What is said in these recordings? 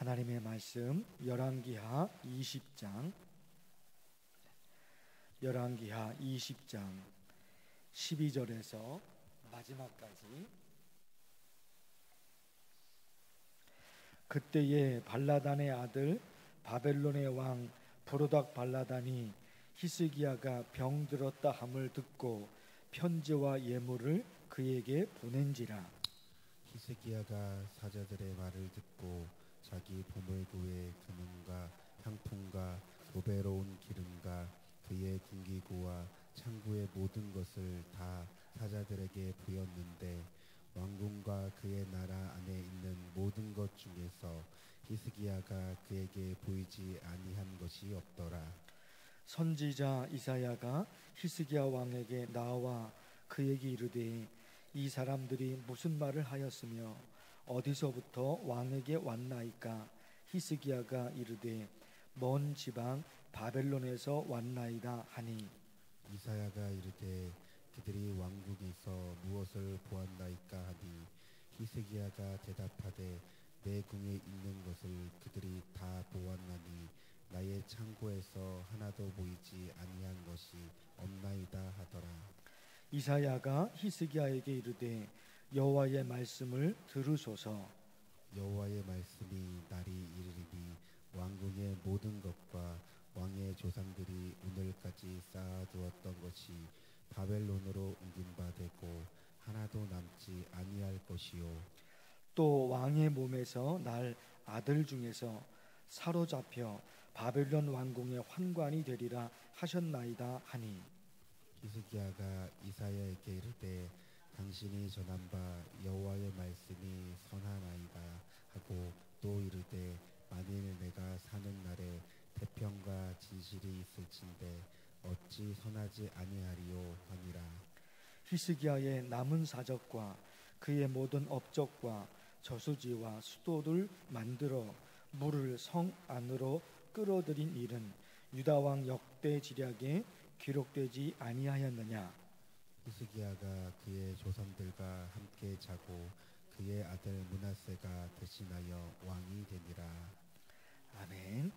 하나님의 말씀 열왕기하 20장 12절에서 마지막까지. 그때에 발라단의 아들 바벨론의 왕 브로닥 발라단이 히스기야가 병들었다 함을 듣고 편지와 예물을 그에게 보낸지라. 히스기야가 사자들의 말을 듣고 자기 보물고의 금은과 향품과 보배로운 기름과 그의 군기구와 창구의 모든 것을 다 사자들에게 부였는데 왕궁과 그의 나라 안에 있는 모든 것 중에서 히스기야가 그에게 보이지 아니한 것이 없더라. 선지자 이사야가 히스기야 왕에게 나와 그에게 이르되 이 사람들이 무슨 말을 하였으며 어디서부터 왕에게 왔나이까? 히스기야가 이르되 먼 지방 바벨론에서 왔나이다 하니, 이사야가 이르되 그들이 왕궁에서 무엇을 보았나이까 하니, 히스기야가 대답하되 내 궁에 있는 것을 그들이 다 보았나니 나의 창고에서 하나도 보이지 아니한 것이 없나이다 하더라. 이사야가 히스기야에게 이르되 여호와의 말씀을 들으소서. 여호와의 말씀이 날이 이르리니 왕궁의 모든 것과 왕의 조상들이 오늘까지 쌓아두었던 것이 바벨론으로 옮긴 바 되고 하나도 남지 아니할 것이요, 또 왕의 몸에서 날 아들 중에서 사로잡혀 바벨론 왕궁의 환관이 되리라 하셨나이다 하니, 히스기야가 이사야에게 이르되 당신이 전한 바 여호와의 말씀이 선하나이다 하고 또 이르되 만일 내가 사는 날에 태평과 진실이 있을진데 어찌 선하지 아니하리요 하니라. 히스기야의 남은 사적과 그의 모든 업적과 저수지와 수도를 만들어 물을 성 안으로 끌어들인 일은 유다 왕 역대 지략에 기록되지 아니하였느냐? 히스기야가 그의 조상들과 함께 자고 그의 아들 므낫세가 대신하여 왕이 되니라. 아멘.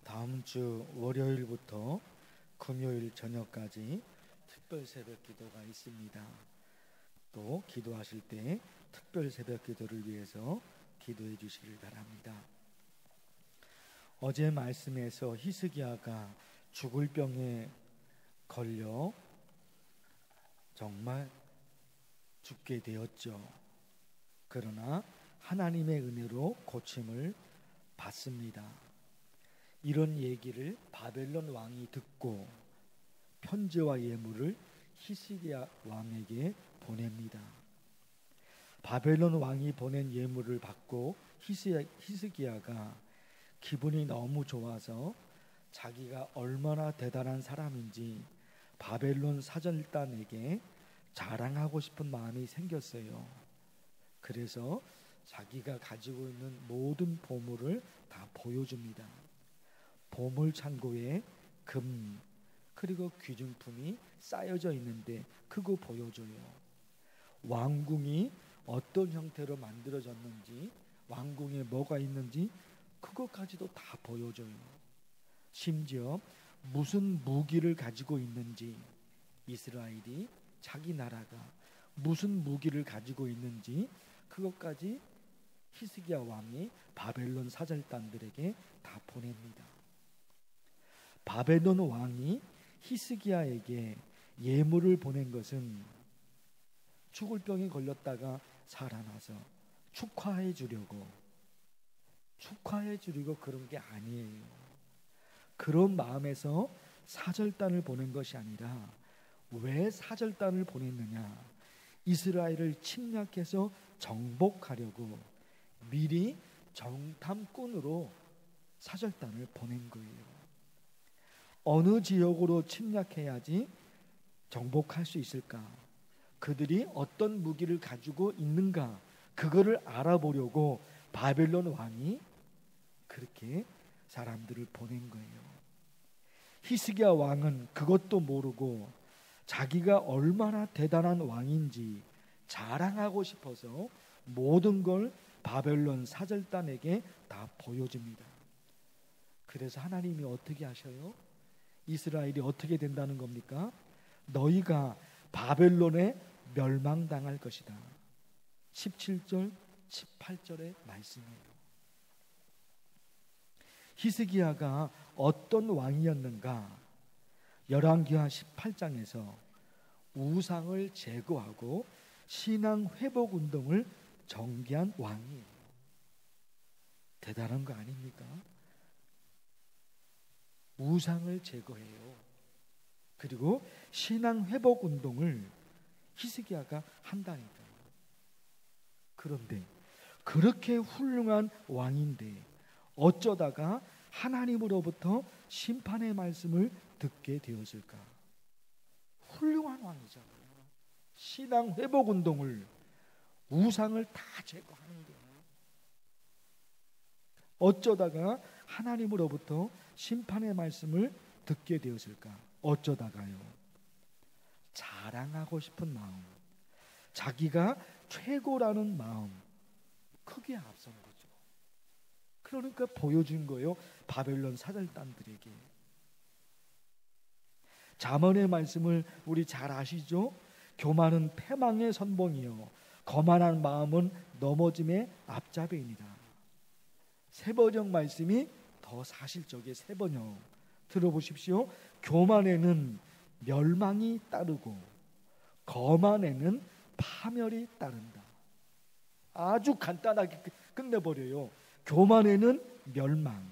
다음 주 월요일부터 금요일 저녁까지 특별 새벽 기도가 있습니다. 또 기도하실 때 특별 새벽 기도를 위해서 기도해 주시길 바랍니다. 어제 말씀에서 히스기야가 죽을 병에 걸려 정말 죽게 되었죠. 그러나 하나님의 은혜로 고침을 받습니다. 이런 얘기를 바벨론 왕이 듣고 편지와 예물을 히스기야 왕에게 보냅니다. 바벨론 왕이 보낸 예물을 받고 히스기야가 기분이 너무 좋아서 자기가 얼마나 대단한 사람인지 바벨론 사절단에게 자랑하고 싶은 마음이 생겼어요. 그래서 자기가 가지고 있는 모든 보물을 다 보여줍니다. 보물 창고에 금 그리고 귀중품이 쌓여져 있는데 그거 보여줘요. 왕궁이 어떤 형태로 만들어졌는지, 왕궁에 뭐가 있는지 그것까지도 다 보여줘요. 심지어 무슨 무기를 가지고 있는지, 이스라엘이 자기 나라가 무슨 무기를 가지고 있는지 그것까지 히스기야 왕이 바벨론 사절단들에게 다 보냅니다. 바벨론 왕이 히스기야에게 예물을 보낸 것은 죽을 병에 걸렸다가 살아나서 축하해 주려고 그런 게 아니에요. 그런 마음에서 사절단을 보낸 것이 아니라, 왜 사절단을 보냈느냐? 이스라엘을 침략해서 정복하려고 미리 정탐꾼으로 사절단을 보낸 거예요. 어느 지역으로 침략해야지 정복할 수 있을까? 그들이 어떤 무기를 가지고 있는가? 그거를 알아보려고 바벨론 왕이 그렇게 사람들을 보낸 거예요. 히스기야 왕은 그것도 모르고 자기가 얼마나 대단한 왕인지 자랑하고 싶어서 모든 걸 바벨론 사절단에게 다 보여줍니다. 그래서 하나님이 어떻게 하셔요? 이스라엘이 어떻게 된다는 겁니까? 너희가 바벨론에 멸망당할 것이다. 17절 18절의 말씀이에요. 히스기야가 어떤 왕이었는가? 열왕기하 18장에서 우상을 제거하고 신앙 회복 운동을 전개한 왕이에요. 대단한 거 아닙니까? 우상을 제거해요. 그리고 신앙 회복 운동을 히스기야가 한다니까요. 그런데 그렇게 훌륭한 왕인데 어쩌다가 하나님으로부터 심판의 말씀을 듣게 되었을까? 훌륭한 왕이잖아요. 신앙 회복 운동을, 우상을 다 제거하는 거예요. 어쩌다가 하나님으로부터 심판의 말씀을 듣게 되었을까? 어쩌다가요? 자랑하고 싶은 마음, 자기가 최고라는 마음, 크게 앞선 거죠. 그러니까 보여준 거예요. 바벨론 사절단들에게. 잠언의 말씀을 우리 잘 아시죠? 교만은 패망의 선봉이요 거만한 마음은 넘어짐의 앞잡이입니다. 세번역 말씀이 더 사실적인 세번역 들어보십시오. 교만에는 멸망이 따르고 거만에는 파멸이 따른다. 아주 간단하게 끝내버려요. 교만에는 멸망,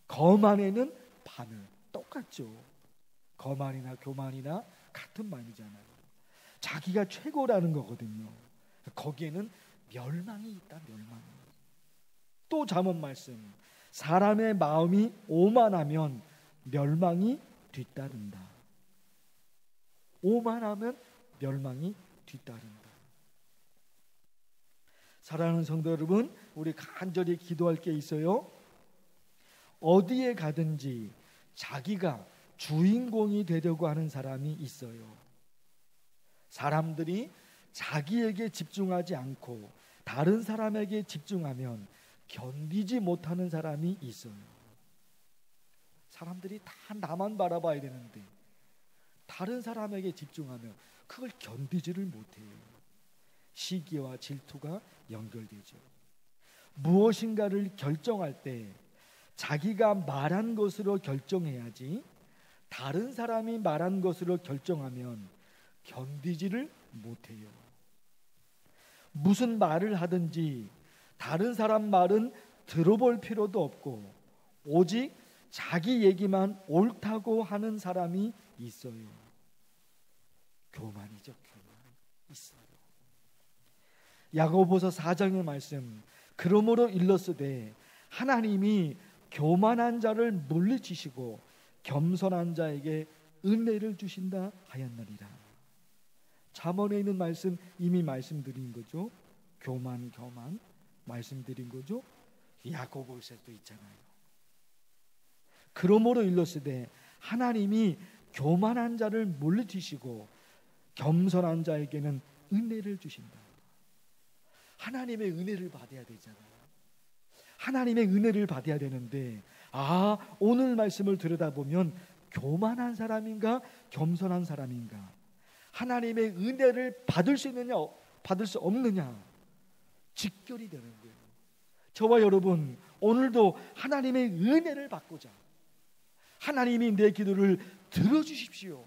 거만에는 파멸. 똑같죠. 거만이나 교만이나 같은 말이잖아요. 자기가 최고라는 거거든요. 거기에는 멸망이 있다. 멸망. 또 잠언 말씀, 사람의 마음이 오만하면 멸망이 뒤따른다. 오만하면 멸망이 뒤따른다. 사랑하는 성도 여러분, 우리 간절히 기도할 게 있어요. 어디에 가든지 자기가 주인공이 되려고 하는 사람이 있어요. 사람들이 자기에게 집중하지 않고 다른 사람에게 집중하면 견디지 못하는 사람이 있어요. 사람들이 다 나만 바라봐야 되는데 다른 사람에게 집중하면 그걸 견디지를 못해요. 시기와 질투가 연결되죠. 무엇인가를 결정할 때 자기가 말한 것으로 결정해야지 다른 사람이 말한 것으로 결정하면 견디지를 못해요. 무슨 말을 하든지 다른 사람 말은 들어볼 필요도 없고 오직 자기 얘기만 옳다고 하는 사람이 있어요. 교만이죠. 교만 있어요. 야고보서 4장의 말씀, 그러므로 일렀으되 하나님이 교만한 자를 물리치시고 겸손한 자에게 은혜를 주신다 하였느니라. 잠언에 있는 말씀 이미 말씀드린 거죠. 교만 말씀드린 거죠. 야고보서도 있잖아요. 그러므로 일렀으되 하나님이 교만한 자를 물리치시고 겸손한 자에게는 은혜를 주신다. 하나님의 은혜를 받아야 되잖아요. 하나님의 은혜를 받아야 되는데 오늘 말씀을 들여다보면 교만한 사람인가 겸손한 사람인가, 하나님의 은혜를 받을 수 있느냐 받을 수 없느냐 직결이 되는 거예요. 저와 여러분 오늘도 하나님의 은혜를 받고자 하나님이 내 기도를 들어주십시오.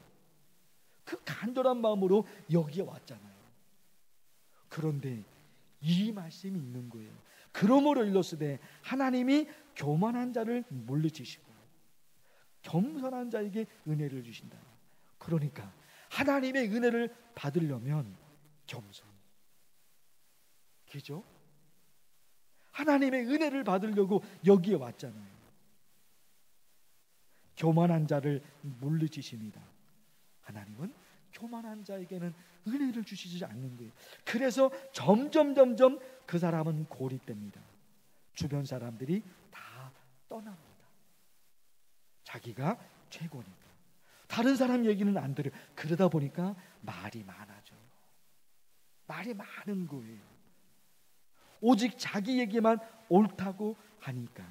그 간절한 마음으로 여기에 왔잖아요. 그런데 이 말씀이 있는 거예요. 그러므로 일렀으되 하나님이 교만한 자를 물리치시고 겸손한 자에게 은혜를 주신다. 그러니까 하나님의 은혜를 받으려면 겸손. 그죠? 하나님의 은혜를 받으려고 여기에 왔잖아요. 교만한 자를 물리치십니다. 하나님은 교만한 자에게는 은혜를 주시지 않는 거예요. 그래서 점점 그 사람은 고립됩니다. 주변 사람들이 다 떠납니다. 자기가 최고니까. 다른 사람 얘기는 안 들어요. 그러다 보니까 말이 많아져요. 말이 많은 거예요. 오직 자기 얘기만 옳다고 하니까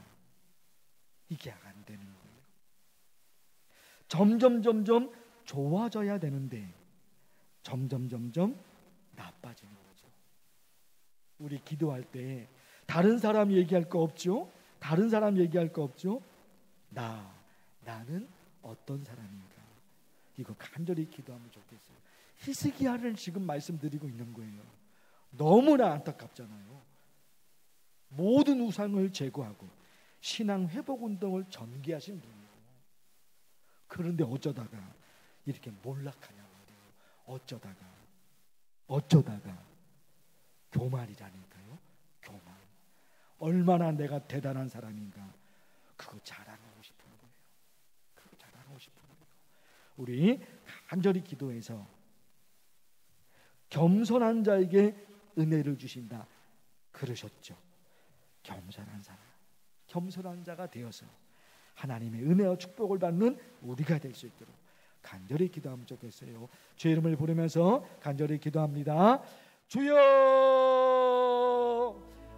이게 안 되는 거예요. 점점 좋아져야 되는데 점점 나빠지는 거죠. 우리 기도할 때 다른 사람 얘기할 거 없죠? 다른 사람 얘기할 거 없죠? 나는 어떤 사람인가? 이거 간절히 기도하면 좋겠어요. 히스기야를 지금 말씀드리고 있는 거예요. 너무나 안타깝잖아요. 모든 우상을 제거하고 신앙 회복 운동을 전개하신 분이에요. 그런데 어쩌다가 이렇게 몰락하냐 말이에요. 어쩌다가 교만이라니까요. 교만. 얼마나 내가 대단한 사람인가. 그거 자랑하고 싶은 거예요. 우리 간절히 기도해서 겸손한 자에게 은혜를 주신다 그러셨죠. 겸손한 자가 되어서 하나님의 은혜와 축복을 받는 우리가 될 수 있도록 간절히 기도하면 좋겠어요. 주의 이름을 부르면서 간절히 기도합니다. 주여!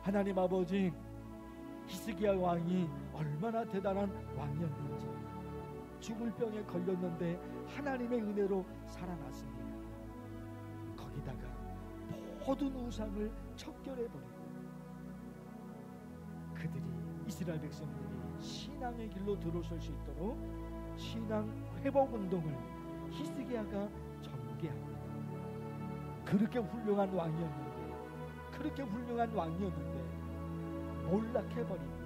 하나님 아버지, 히스기야 왕이 얼마나 대단한 왕이었는지, 죽을 병에 걸렸는데 하나님의 은혜로 살아났습니다. 거기다가 모든 우상을 척결해버리고 그들이, 이스라엘 백성들이 신앙의 길로 들어설 수 있도록 신앙 회복 운동을 히스기야가 전개합니다. 그렇게 훌륭한 왕이었는데 몰락해버립니다.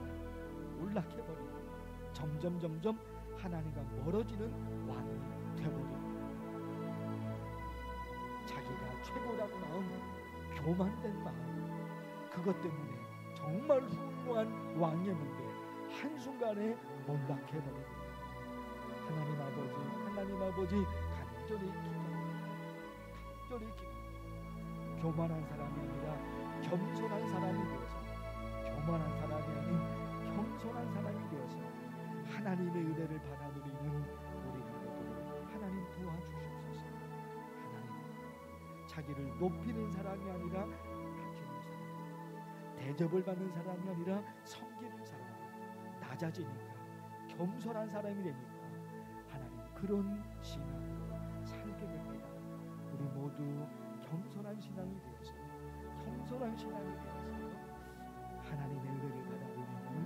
점점 하나님과 멀어지는 왕이 되어버립니다. 자기가 최고라고 마음, 교만된 마음, 그것 때문에 정말 훌륭한 왕이었는데 한순간에 몰락해버립니다. 하나님 아버지 간절히 기도합니다. 교만한 사람이 아니라 겸손한 사람이 되어서, 교만한 사람이 아닌 겸손한 사람이 되어서 하나님의 은혜를 받아 누리는 우리가 되도록 하나님 도와주시옵소서. 하나님, 자기를 높이는 사람이 아니라 낮추는 사람, 대접을 받는 사람이 아니라 섬기는 사람, 낮아지니까 겸손한 사람이 되니까 하나님 그런 신앙으로 살게 됩니다. 우리 모두 겸손한 신앙이 되어서 하나님의 은혜를 받아 누리는 그런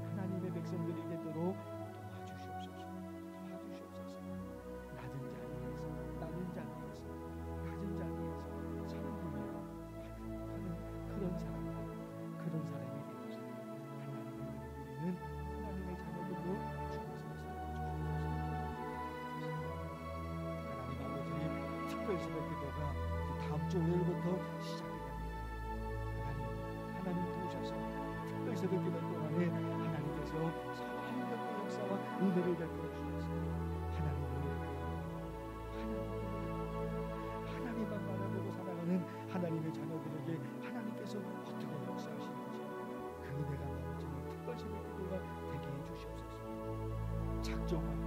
하나님의 백성들이 되도록 도와주시옵소서. 낮은 자리에서 섬기며 하는 그런 사람이 되어서 하나님의 은혜를 누리는 하나님의 자녀들로 주옵소서. 하나님 아버지, 특별 새벽 기도가 다음 주 월요일부터 시작이 됩니다. 하나님 도우셔서 특별 새벽 기도 동안에 하나님께서 성령의 역사와 은혜를 베풀어 주셔서 하나님만 바라보고 살아가는 하나님의 자녀들에게 하나님께서 어떻게 역사하시는지 그 은혜가 넘치는 특별 새벽 기도가 되게 해주시옵소서. 작정하고